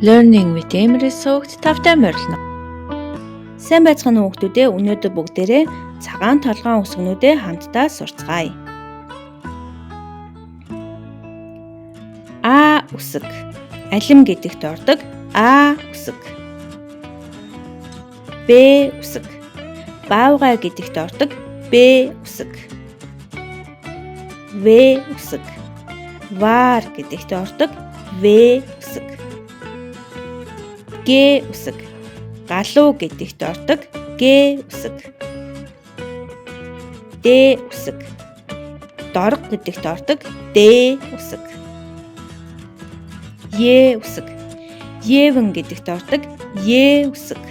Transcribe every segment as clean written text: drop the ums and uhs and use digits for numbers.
Learning with Emily суугт тавтай морилно. Сайн байцгаана уу хүүхдүүдээ, өнөөдөр бүгдээрээ цагаан толгойн үсгнүүдээ хамтдаа сурцгаая. А үсэг. Алим гэдэгт ордог А үсэг. Б үсэг. Баавгай гэдэгт ордог Б үсэг. В үсэг. Вар гэдэгт ордог В үсэг. Г үсэг. Галуу гэдэгт ордог Г үсэг. Д үсэг. Дорго гэдэгт ордог Д үсэг. Е үсэг. Евэн гэдэгт ордог Е үсэг.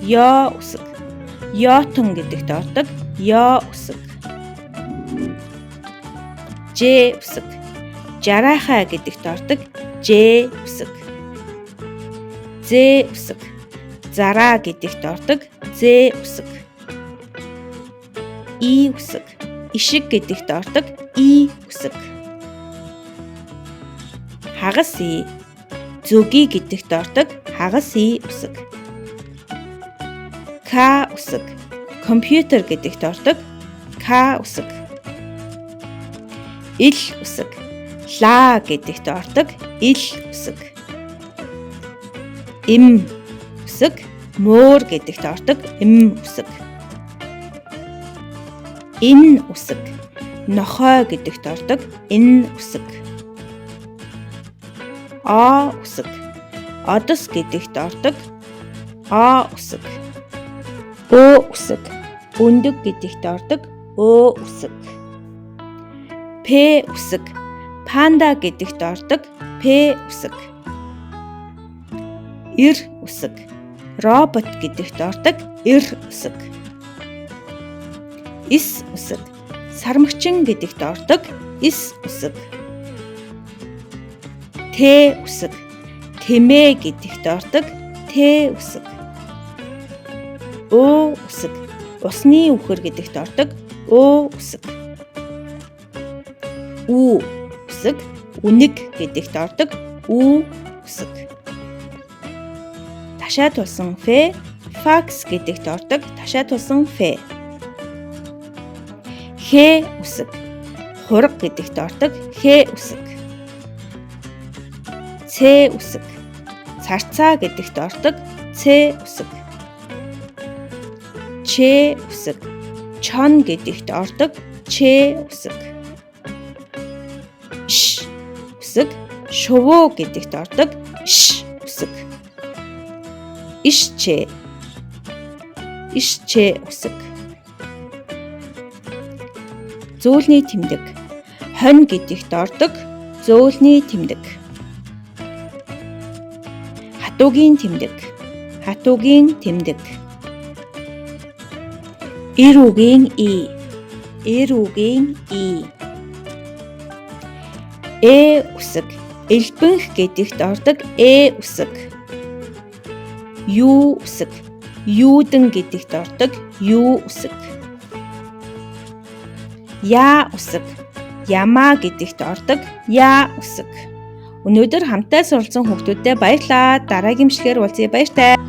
Ё үсэг. Ётон гэдэгт ордог Ё үсэг. Ж үсэг. Жарахай гэдэгт ордог Ж үсэг. З үсэг. Зараа гэдэгт ордог З үсэг. И үсэг. Ишиг гэдэгт ордог И үсэг. Хагас И. Зүги гэдэгт ордог хагас И үсэг. К үсэг. Компьютер гэдэгт ордог К үсэг. Ил үсэг. Ла гэдэгт ордог Ил үсэг. Им үсэг. Мөр гэдэгт ордог Им үсэг. Ин үсэг. Нохой гэдэгт ордог Ин үсэг. А үсэг. Одос гэдэгт ордог А үсэг. Ö үсэг. Өндөг гэдэгт ордог Ö үсэг. П үсэг. Панда гэдэгт ордог П үсэг. Ир үсэг. Робот гэдэгт ордог Ир үсэг. Ис үсэг. Сармагчин гэдэгт ордог Ис үсэг. Т үсэг. Тэмээ гэдэгт ордог Т үсэг. Ö үсэг. Усны үхэр гэдэгт ордог Ö үсэг. Ү үсэг. Үнэг гэдэгт ордог Ү үсэг. Ташаа тулсан Ф. Факс гэдэгт ордог ташаа тулсан Ф. Х үсэг. Хураг гэдэгт ордог Х үсэг. Ц үсэг. Царцаа гэдэгт ордог Ц үсэг. Ч үсэг. Чон гэдэгт ордог Ч үсэг. Ш үсэг. Шувуу гэдэгт ордог Ш үсэг. Ишчэ. Ишчэ үсэг. Зөөлний тэмдэг. Хонь гэдэгт ордог зөөлний тэмдэг. Хатуугийн тэмдэг. Хатуугийн тэмдэг. Ир үгийн И. Ир үгийн И. Э үсэг. Элбэнх гэдэгт ордог Э үсэг. Ю үсэг. Юудэн гэдэгт ордог Ю үсэг. Я үсэг. Ямаа гэдэгт ордог Я үсэг. Өнөөдөр хамтдаа суралцсан хүүхдүүдтэй баярлалаа. Дараагийн эмчилгээр уулзъя. Баяртай.